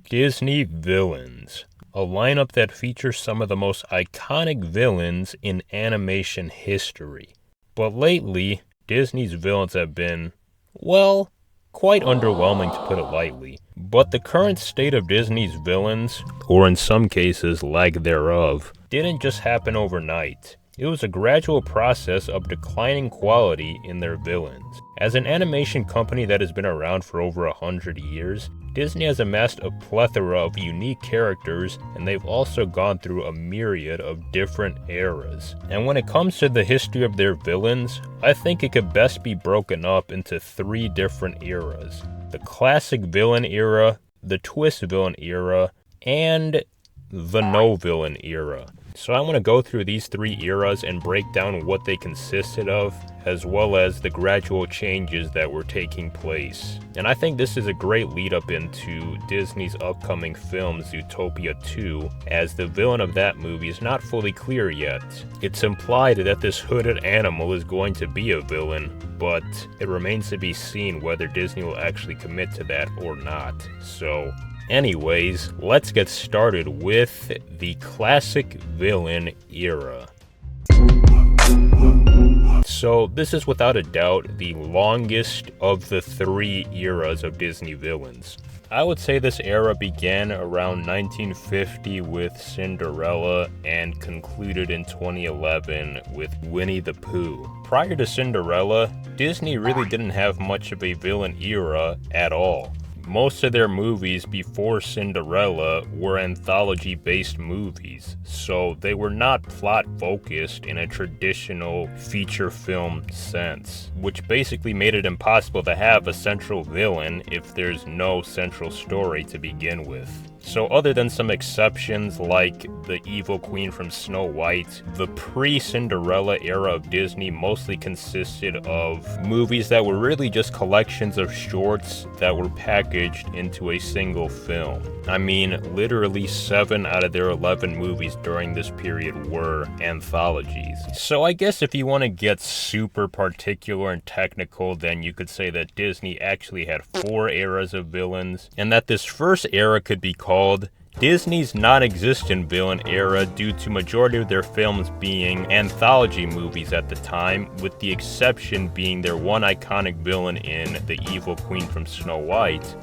Disney villains, a lineup that features some of the most iconic villains in animation history. But lately, Disney's villains have been, well, quite underwhelming to put it lightly. But the current state of Disney's villains, or in some cases lack thereof, didn't just happen overnight. It was a gradual process of declining quality in their villains. As an animation company that has been around for over 100 years, Disney has amassed a plethora of unique characters, and they've also gone through a myriad of different eras. And when it comes to the history of their villains, I think it could best be broken up into 3 different eras: the classic villain era, the twist villain era, and the no villain era. So I want to go through these 3 eras and break down what they consisted of, as well as the gradual changes that were taking place. And I think this is a great lead up into Disney's upcoming film Zootopia 2, as the villain of that movie is not fully clear yet. It's implied that this hooded animal is going to be a villain, but it remains to be seen whether Disney will actually commit to that or not. So anyways, let's get started with the classic villain era. So this is without a doubt the longest of the 3 eras of Disney villains. I would say this era began around 1950 with Cinderella and concluded in 2011 with Winnie the Pooh. Prior to Cinderella, Disney really didn't have much of a villain era at all. Most of their movies before Cinderella were anthology-based movies, so they were not plot-focused in a traditional feature film sense, which basically made it impossible to have a central villain if there's no central story to begin with. So other than some exceptions like the evil queen from Snow White, the pre-Cinderella era of Disney mostly consisted of movies that were really just collections of shorts that were packaged into a single film. I mean, literally 7 out of their 11 movies during this period were anthologies. So I guess if you want to get super particular and technical, then you could say that Disney actually had 4 eras of villains, and that this first era could be called Disney's non-existent villain era due to majority of their films being anthology movies at the time, with the exception being their one iconic villain in the evil queen from Snow White.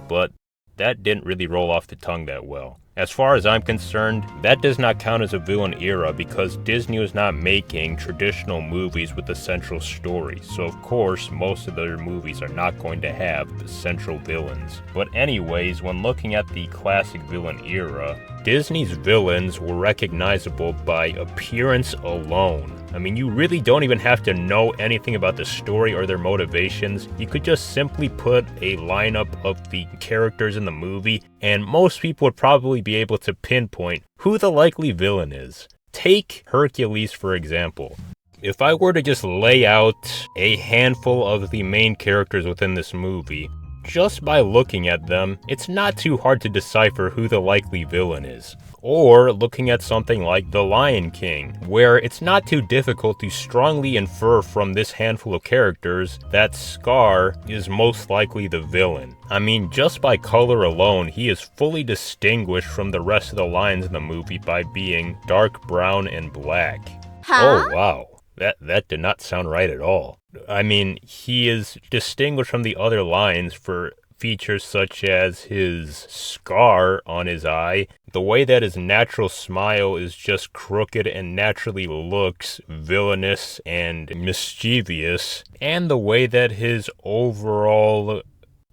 But that didn't really roll off the tongue that well. As far as I'm concerned, that does not count as a villain era because Disney was not making traditional movies with a central story, so of course most of their movies are not going to have the central villains. But anyways, when looking at the classic villain era, Disney's villains were recognizable by appearance alone. I mean, you really don't even have to know anything about the story or their motivations. You could just simply put a lineup of the characters in the movie, and most people would probably be able to pinpoint who the likely villain is. Take Hercules, for example. If I were to just lay out a handful of the main characters within this movie, just by looking at them, it's not too hard to decipher who the likely villain is. Or looking at something like The Lion King, where it's not too difficult to strongly infer from this handful of characters that Scar is most likely the villain. I mean, just by color alone, he is fully distinguished from the rest of the lions in the movie by being dark brown and black. Huh? Oh wow, that did not sound right at all. I mean, he is distinguished from the other lions for features such as his scar on his eye, the way that his natural smile is just crooked and naturally looks villainous and mischievous, and the way that his overall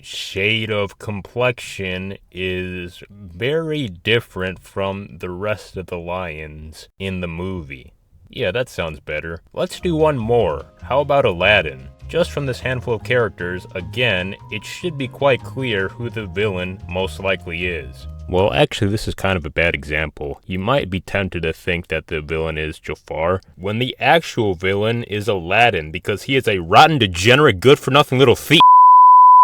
shade of complexion is very different from the rest of the lions in the movie. Yeah, that sounds better. Let's do one more. How about Aladdin? Just from this handful of characters, again, it should be quite clear who the villain most likely is. Well, actually, this is kind of a bad example. You might be tempted to think that the villain is Jafar, when the actual villain is Aladdin, because he is a rotten, degenerate, good-for-nothing little thief.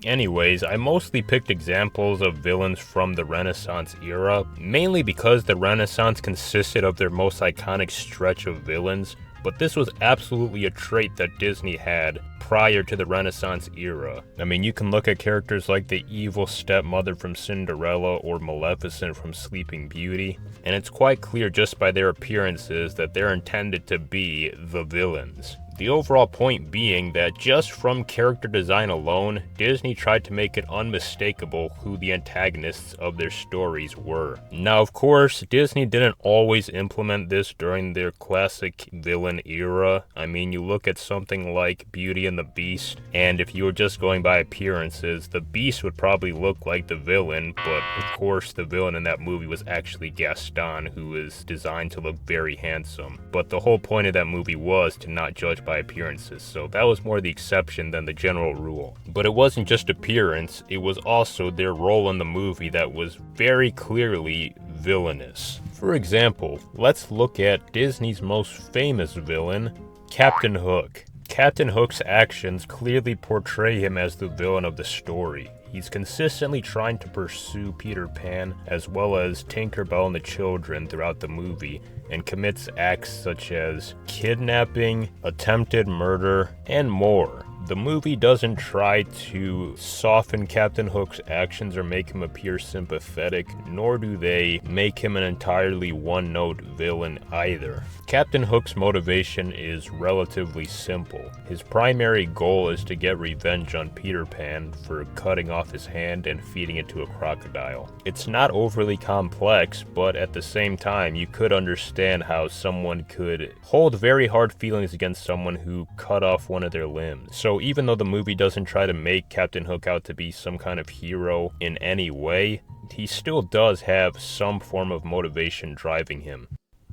Anyways, I mostly picked examples of villains from the Renaissance era, mainly because the Renaissance consisted of their most iconic stretch of villains, but this was absolutely a trait that Disney had prior to the Renaissance era. I mean, you can look at characters like the evil stepmother from Cinderella or Maleficent from Sleeping Beauty, and it's quite clear just by their appearances that they're intended to be the villains. The overall point being that just from character design alone, Disney tried to make it unmistakable who the antagonists of their stories were. Now, of course, Disney didn't always implement this during their classic villain era. I mean, you look at something like Beauty and the Beast, and if you were just going by appearances, the Beast would probably look like the villain, but of course the villain in that movie was actually Gaston, who is designed to look very handsome. But the whole point of that movie was to not judge by appearances, so that was more the exception than the general rule. But it wasn't just appearance, it was also their role in the movie that was very clearly villainous. For example, let's look at Disney's most famous villain, Captain Hook. Captain Hook's actions clearly portray him as the villain of the story. He's consistently trying to pursue Peter Pan as well as Tinkerbell and the children throughout the movie, and commits acts such as kidnapping, attempted murder, and more. The movie doesn't try to soften Captain Hook's actions or make him appear sympathetic, nor do they make him an entirely one-note villain either. Captain Hook's motivation is relatively simple. His primary goal is to get revenge on Peter Pan for cutting off his hand and feeding it to a crocodile. It's not overly complex, but at the same time, you could understand how someone could hold very hard feelings against someone who cut off one of their limbs. So even though the movie doesn't try to make Captain Hook out to be some kind of hero in any way, he still does have some form of motivation driving him.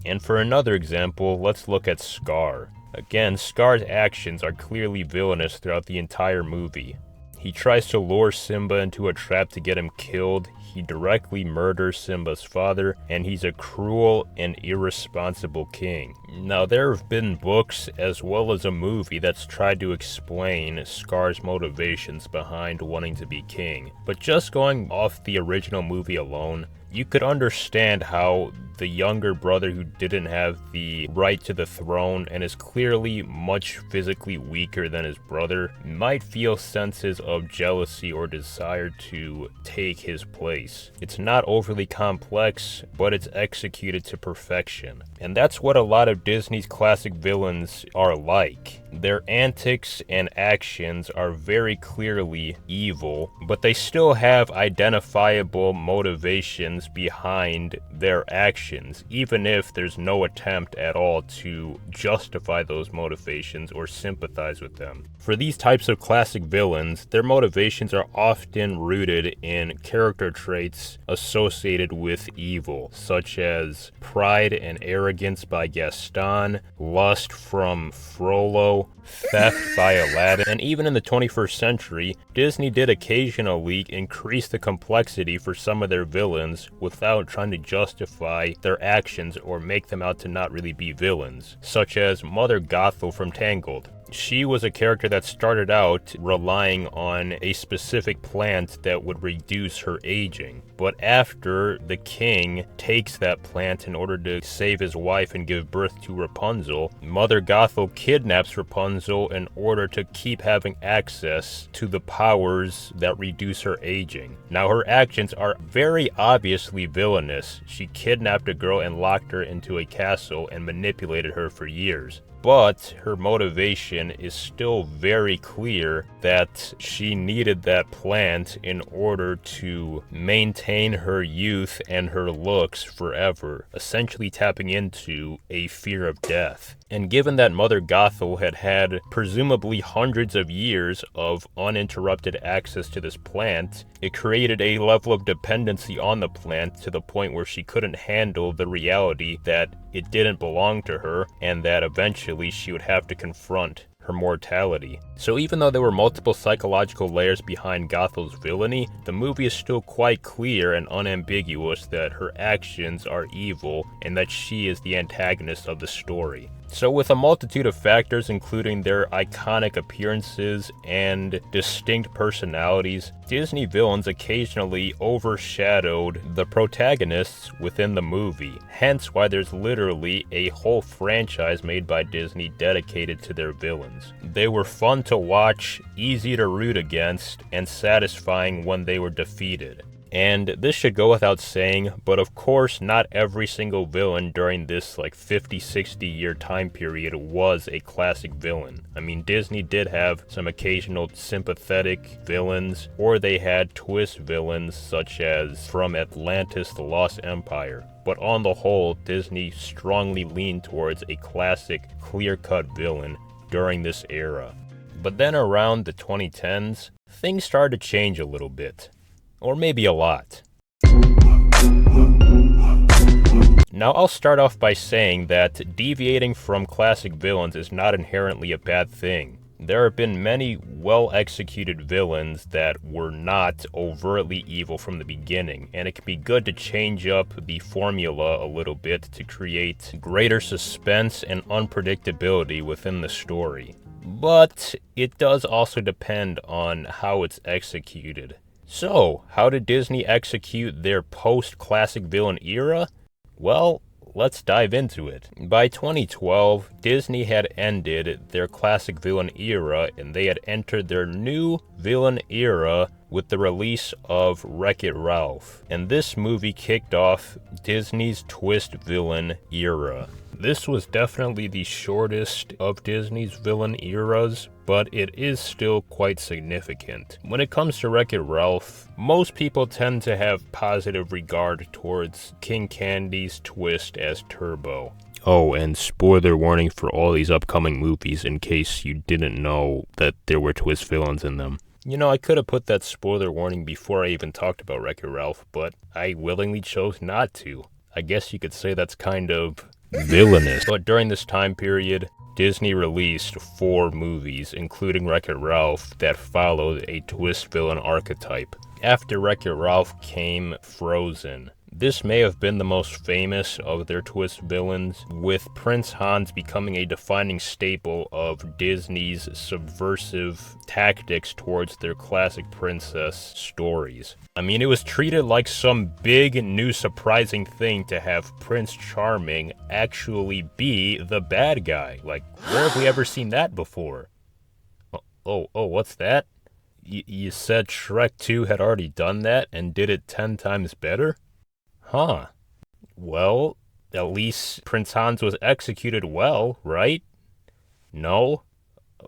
And for another example, let's look at Scar. Again, Scar's actions are clearly villainous throughout the entire movie. He tries to lure Simba into a trap to get him killed, he directly murders Simba's father, and he's a cruel and irresponsible king. Now, there have been books as well as a movie that's tried to explain Scar's motivations behind wanting to be king, but just going off the original movie alone, you could understand how the younger brother who didn't have the right to the throne and is clearly much physically weaker than his brother might feel senses of jealousy or desire to take his place. It's not overly complex, but it's executed to perfection. And that's what a lot of Disney's classic villains are like. Their antics and actions are very clearly evil, but they still have identifiable motivations behind their actions, even if there's no attempt at all to justify those motivations or sympathize with them. For these types of classic villains, their motivations are often rooted in character traits associated with evil, such as pride and arrogance by Gaston, lust from Frollo, theft by Aladdin, and even in the 21st century, Disney did occasionally increase the complexity for some of their villains without trying to justify their actions or make them out to not really be villains, such as Mother Gothel from Tangled. She was a character that started out relying on a specific plant that would reduce her aging. But after the king takes that plant in order to save his wife and give birth to Rapunzel, Mother Gothel kidnaps Rapunzel in order to keep having access to the powers that reduce her aging. Now, her actions are very obviously villainous. She kidnapped a girl and locked her into a castle and manipulated her for years. But her motivation is still very clear that she needed that plant in order to maintain her youth and her looks forever, essentially tapping into a fear of death. And given that Mother Gothel had had presumably hundreds of years of uninterrupted access to this plant, it created a level of dependency on the plant to the point where she couldn't handle the reality that it didn't belong to her and that eventually she would have to confront her mortality. So even though there were multiple psychological layers behind Gothel's villainy, the movie is still quite clear and unambiguous that her actions are evil and that she is the antagonist of the story. So with a multitude of factors including their iconic appearances and distinct personalities, Disney villains occasionally overshadowed the protagonists within the movie, hence why there's literally a whole franchise made by Disney dedicated to their villains. They were fun to watch, easy to root against, and satisfying when they were defeated. And this should go without saying, but of course not every single villain during this 50-60 year time period was a classic villain. I mean, Disney did have some occasional sympathetic villains, or they had twist villains such as from Atlantis: The Lost Empire. But on the whole, Disney strongly leaned towards a classic, clear-cut villain during this era. But then around the 2010s, things started to change a little bit. Or maybe a lot. Now I'll start off by saying that deviating from classic villains is not inherently a bad thing. There have been many well-executed villains that were not overtly evil from the beginning, and it can be good to change up the formula a little bit to create greater suspense and unpredictability within the story. But it does also depend on how it's executed. So, how did Disney execute their post-classic villain era? Well, let's dive into it. By 2012, Disney had ended their classic villain era and they had entered their new villain era with the release of Wreck-It Ralph. And this movie kicked off Disney's twist villain era. This was definitely the shortest of Disney's villain eras, but it is still quite significant. When it comes to Wreck-It Ralph, most people tend to have positive regard towards King Candy's twist as Turbo. Oh, and spoiler warning for all these upcoming movies in case you didn't know that there were twist villains in them. You know, I could have put that spoiler warning before I even talked about Wreck-It Ralph, but I willingly chose not to. I guess you could say that's kind of villainous. But during this time period, Disney released 4 movies, including Wreck-It Ralph, that followed a twist villain archetype. After Wreck-It Ralph came Frozen. This may have been the most famous of their twist villains, with Prince Hans becoming a defining staple of Disney's subversive tactics towards their classic princess stories. I mean, it was treated like some big, new, surprising thing to have Prince Charming actually be the bad guy. Like, where have we ever seen that before? Oh, what's that? You said Shrek 2 had already done that and did it 10 times better? Huh. Well, at least Prince Hans was executed well, right? No?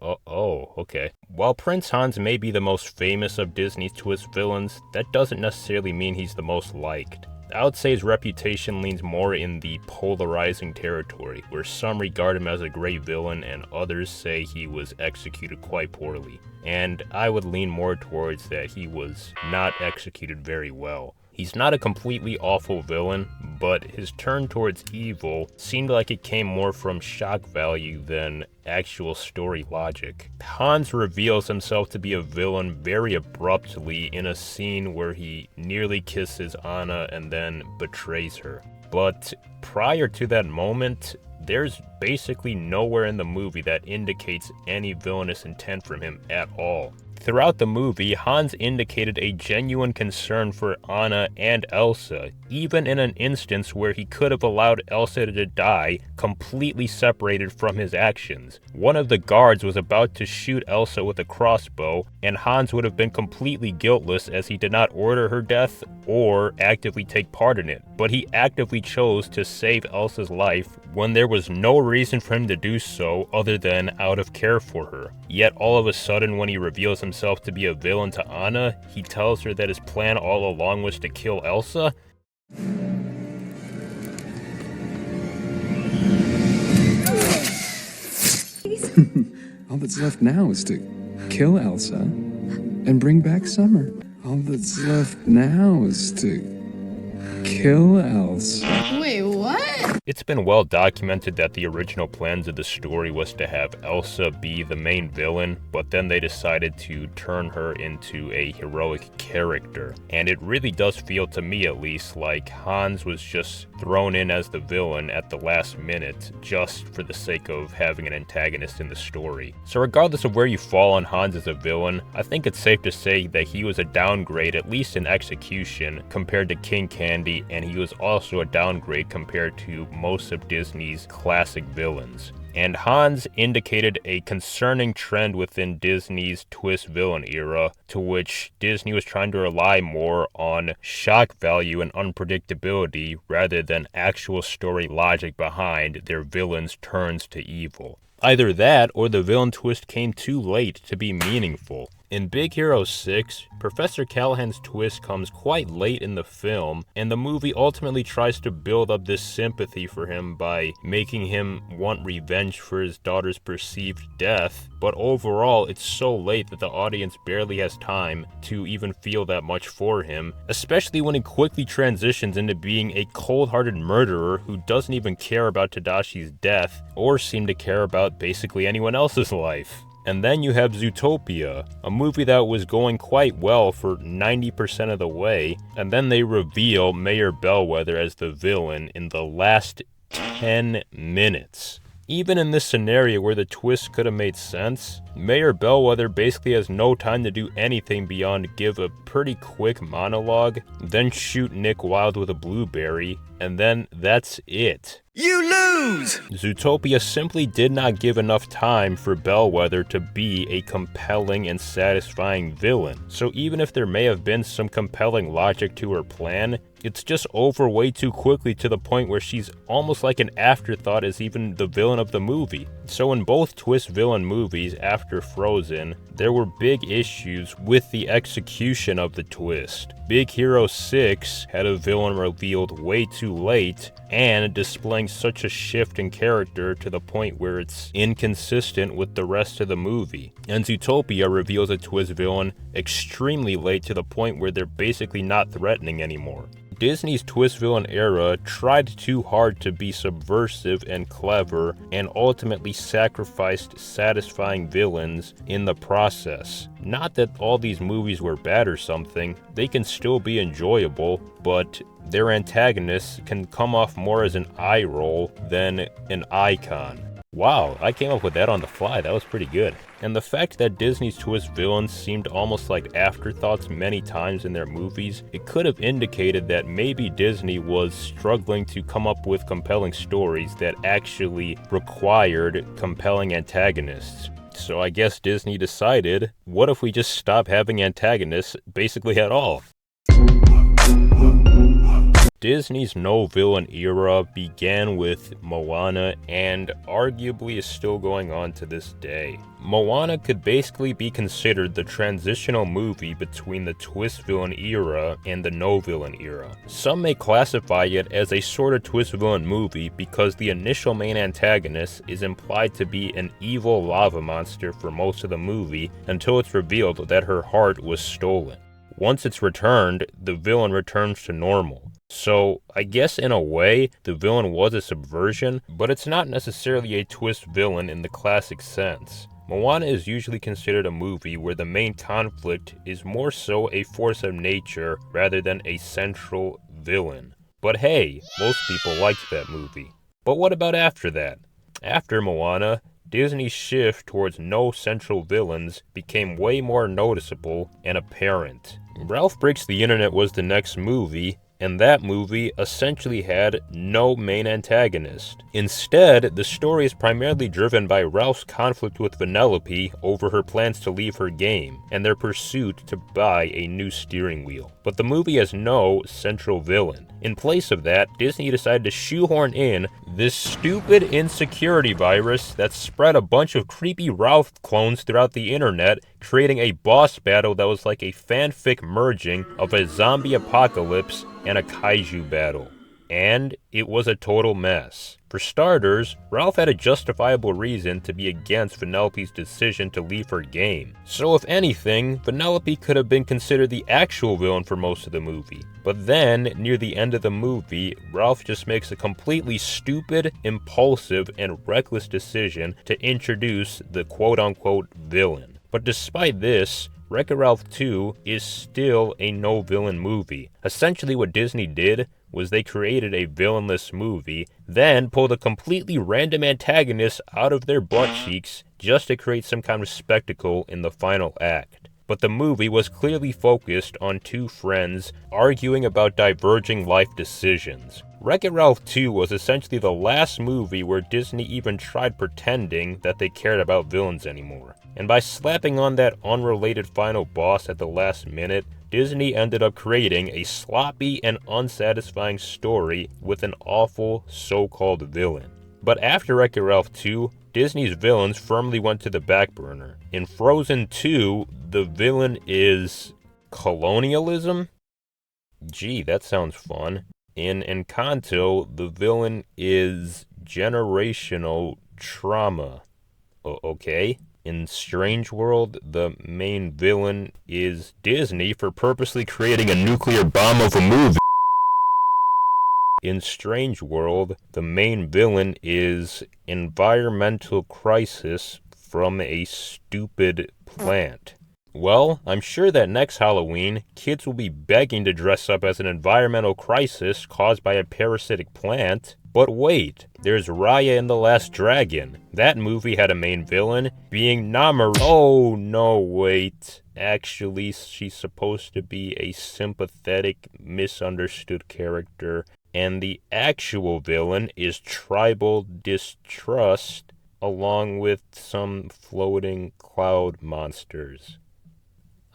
Okay. While Prince Hans may be the most famous of Disney's twist villains, that doesn't necessarily mean he's the most liked. I would say his reputation leans more in the polarizing territory, where some regard him as a great villain and others say he was executed quite poorly. And I would lean more towards that he was not executed very well. He's not a completely awful villain, but his turn towards evil seemed like it came more from shock value than actual story logic. Hans reveals himself to be a villain very abruptly in a scene where he nearly kisses Anna and then betrays her. But prior to that moment, there's basically nowhere in the movie that indicates any villainous intent from him at all. Throughout the movie, Hans indicated a genuine concern for Anna and Elsa, even in an instance where he could have allowed Elsa to die completely separated from his actions. One of the guards was about to shoot Elsa with a crossbow, and Hans would have been completely guiltless as he did not order her death or actively take part in it, but he actively chose to save Elsa's life when there was no reason for him to do so other than out of care for her. Yet all of a sudden, when he reveals himself to be a villain to Anna, he tells her that his plan all along was to kill Elsa? All that's left now is to kill Elsa and bring back Summer. All that's left now is to Kill Elsa. Wait, what? It's been well documented that the original plans of the story was to have Elsa be the main villain, but then they decided to turn her into a heroic character. And it really does feel, to me at least, like Hans was just thrown in as the villain at the last minute, just for the sake of having an antagonist in the story. So regardless of where you fall on Hans as a villain, I think it's safe to say that he was a downgrade, at least in execution, compared to King Candy, and he was also a downgrade compared to most of Disney's classic villains. And Hans indicated a concerning trend within Disney's twist villain era, to which Disney was trying to rely more on shock value and unpredictability rather than actual story logic behind their villains' turns to evil. Either that, or the villain twist came too late to be meaningful. In Big Hero 6, Professor Callahan's twist comes quite late in the film, and the movie ultimately tries to build up this sympathy for him by making him want revenge for his daughter's perceived death, but overall it's so late that the audience barely has time to even feel that much for him, especially when it quickly transitions into being a cold-hearted murderer who doesn't even care about Tadashi's death, or seem to care about basically anyone else's life. And then you have Zootopia, a movie that was going quite well for 90% of the way, and then they reveal Mayor Bellwether as the villain in the last 10 minutes. Even in this scenario where the twist could have made sense, Mayor Bellwether basically has no time to do anything beyond give a pretty quick monologue, then shoot Nick Wilde with a blueberry, and then that's it. You lose! Zootopia simply did not give enough time for Bellwether to be a compelling and satisfying villain. So even if there may have been some compelling logic to her plan, it's just over way too quickly to the point where she's almost like an afterthought as even the villain of the movie. So in both twist villain movies after Frozen, there were big issues with the execution of the twist. Big Hero 6 had a villain revealed way too late, and displaying such a shift in character to the point where it's inconsistent with the rest of the movie. And Zootopia reveals a twist villain extremely late to the point where they're basically not threatening anymore. Disney's twist villain era tried too hard to be subversive and clever, and ultimately sacrificed satisfying villains in the process. Not that all these movies were bad or something, they can still be enjoyable, but their antagonists can come off more as an eye roll than an icon. Wow, I came up with that on the fly, that was pretty good. And the fact that Disney's twist villains seemed almost like afterthoughts many times in their movies, it could have indicated that maybe Disney was struggling to come up with compelling stories that actually required compelling antagonists. So I guess Disney decided, what if we just stop having antagonists basically at all? Disney's no-villain era began with Moana and arguably is still going on to this day. Moana could basically be considered the transitional movie between the twist villain era and the no-villain era. Some may classify it as a sort of twist villain movie because the initial main antagonist is implied to be an evil lava monster for most of the movie until it's revealed that her heart was stolen. Once it's returned, the villain returns to normal. So, I guess in a way, the villain was a subversion, but it's not necessarily a twist villain in the classic sense. Moana is usually considered a movie where the main conflict is more so a force of nature rather than a central villain. But hey, most people liked that movie. But what about after that? After Moana, Disney's shift towards no central villains became way more noticeable and apparent. Ralph Breaks the Internet was the next movie, and that movie essentially had no main antagonist. Instead, the story is primarily driven by Ralph's conflict with Vanellope over her plans to leave her game, and their pursuit to buy a new steering wheel. But the movie has no central villain. In place of that, Disney decided to shoehorn in this stupid insecurity virus that spread a bunch of creepy Ralph clones throughout the internet, creating a boss battle that was like a fanfic merging of a zombie apocalypse and a kaiju battle. and it was a total mess. For starters, Ralph had a justifiable reason to be against Vanellope's decision to leave her game. So if anything, Vanellope could have been considered the actual villain for most of the movie. But then, near the end of the movie, Ralph just makes a completely stupid, impulsive, and reckless decision to introduce the quote-unquote villain. But despite this, Wreck-It Ralph 2 is still a no-villain movie. Essentially what Disney did was they created a villainless movie, then pulled a completely random antagonist out of their butt cheeks just to create some kind of spectacle in the final act. But the movie was clearly focused on two friends arguing about diverging life decisions. Wreck-It Ralph 2 was essentially the last movie where Disney even tried pretending that they cared about villains anymore. And by slapping on that unrelated final boss at the last minute, Disney ended up creating a sloppy and unsatisfying story with an awful so-called villain. But after Wreck-It Ralph 2, Disney's villains firmly went to the back burner. In Frozen 2, the villain is colonialism? Gee, that sounds fun. In Encanto, the villain is generational trauma. Okay. In Strange World, the main villain is Disney for purposely creating a nuclear bomb of a movie. In Strange World, the main villain is environmental crisis from a stupid plant. Well, I'm sure that next Halloween, kids will be begging to dress up as an environmental crisis caused by a parasitic plant. But wait, there's Raya and the Last Dragon. That movie had a main villain being Namor. Oh, no, wait. Actually, she's supposed to be a sympathetic, misunderstood character. And the actual villain is tribal distrust, along with some floating cloud monsters.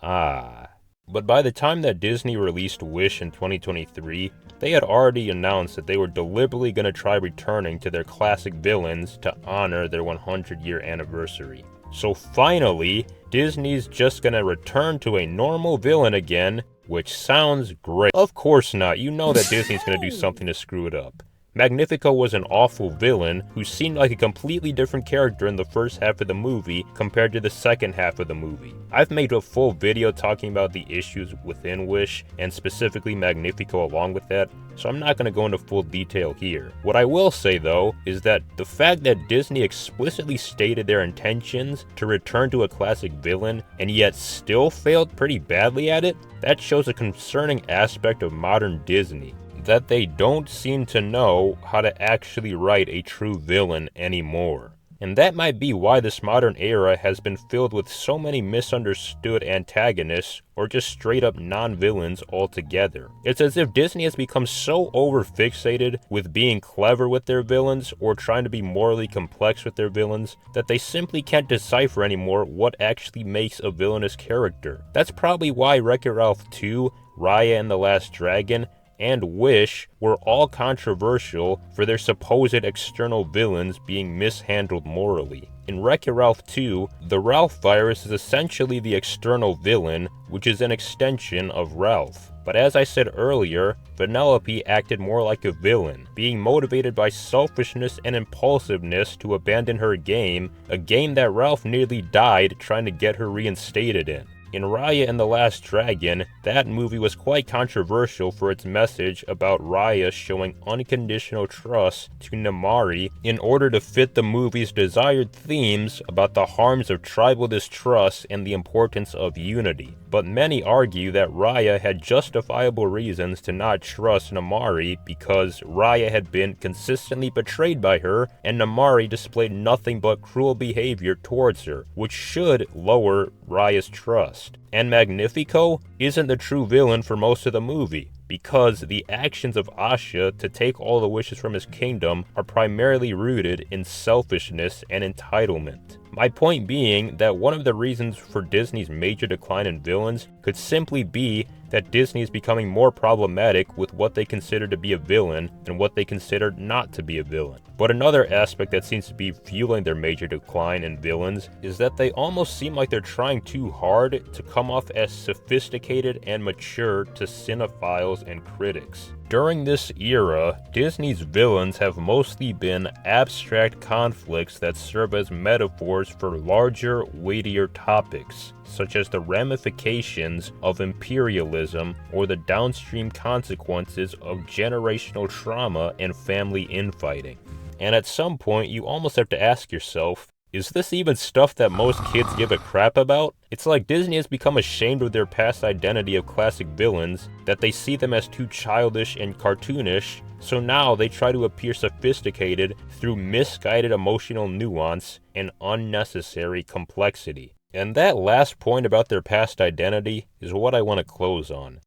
But by the time that Disney released Wish in 2023, they had already announced that they were deliberately going to try returning to their classic villains to honor their 100-year anniversary. So finally, Disney's just going to return to a normal villain again, which sounds great. Of course not, you know that Disney's going to do something to screw it up. Magnifico was an awful villain who seemed like a completely different character in the first half of the movie compared to the second half of the movie. I've made a full video talking about the issues within Wish, and specifically Magnifico along with that, so I'm not going to go into full detail here. What I will say though, is that the fact that Disney explicitly stated their intentions to return to a classic villain, and yet still failed pretty badly at it, that shows a concerning aspect of modern Disney. That they don't seem to know how to actually write a true villain anymore. And that might be why this modern era has been filled with so many misunderstood antagonists or just straight up non-villains altogether. It's as if Disney has become so over-fixated with being clever with their villains or trying to be morally complex with their villains that they simply can't decipher anymore what actually makes a villainous character. That's probably why Wreck-It Ralph 2, Raya and the Last Dragon, and Wish were all controversial for their supposed external villains being mishandled morally. In Wreck-It Ralph 2, the Ralph virus is essentially the external villain, which is an extension of Ralph. But as I said earlier, Vanellope acted more like a villain, being motivated by selfishness and impulsiveness to abandon her game, a game that Ralph nearly died trying to get her reinstated in. In Raya and the Last Dragon, that movie was quite controversial for its message about Raya showing unconditional trust to Namari in order to fit the movie's desired themes about the harms of tribal distrust and the importance of unity. But many argue that Raya had justifiable reasons to not trust Namari because Raya had been consistently betrayed by her and Namari displayed nothing but cruel behavior towards her, which should lower Raya's trust. And Magnifico isn't the true villain for most of the movie, because the actions of Asha to take all the wishes from his kingdom are primarily rooted in selfishness and entitlement. My point being that one of the reasons for Disney's major decline in villains could simply be that Disney is becoming more problematic with what they consider to be a villain and what they consider not to be a villain. But another aspect that seems to be fueling their major decline in villains is that they almost seem like they're trying too hard to come off as sophisticated and mature to cinephiles and critics. During this era, Disney's villains have mostly been abstract conflicts that serve as metaphors for larger, weightier topics, such as the ramifications of imperialism or the downstream consequences of generational trauma and family infighting. And at some point, you almost have to ask yourself, is this even stuff that most kids give a crap about? It's like Disney has become ashamed of their past identity of classic villains, that they see them as too childish and cartoonish, so now they try to appear sophisticated through misguided emotional nuance and unnecessary complexity. And that last point about their past identity is what I want to close on.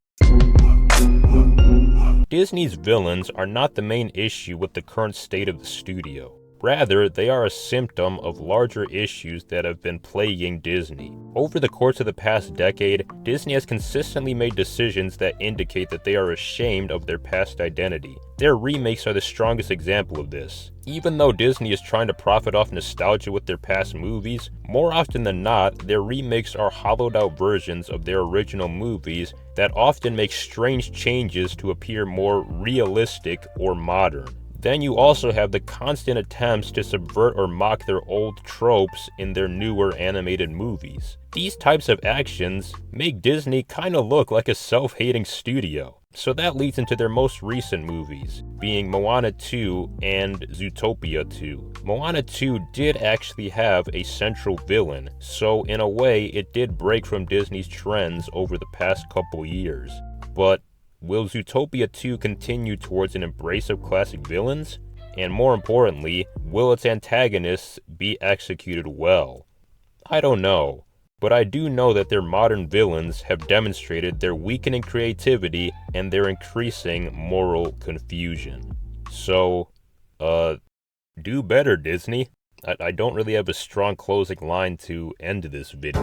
Disney's villains are not the main issue with the current state of the studio. Rather, they are a symptom of larger issues that have been plaguing Disney. Over the course of the past decade, Disney has consistently made decisions that indicate that they are ashamed of their past identity. Their remakes are the strongest example of this. Even though Disney is trying to profit off nostalgia with their past movies, more often than not, their remakes are hollowed out versions of their original movies that often make strange changes to appear more realistic or modern. Then you also have the constant attempts to subvert or mock their old tropes in their newer animated movies. These types of actions make Disney kinda look like a self-hating studio. So that leads into their most recent movies, being Moana 2 and Zootopia 2. Moana 2 did actually have a central villain, so in a way it did break from Disney's trends over the past couple years. But will Zootopia 2 continue towards an embrace of classic villains? And more importantly, will its antagonists be executed well? I don't know, but I do know that their modern villains have demonstrated their weakening creativity and their increasing moral confusion. So, do better, Disney. I don't really have a strong closing line to end this video.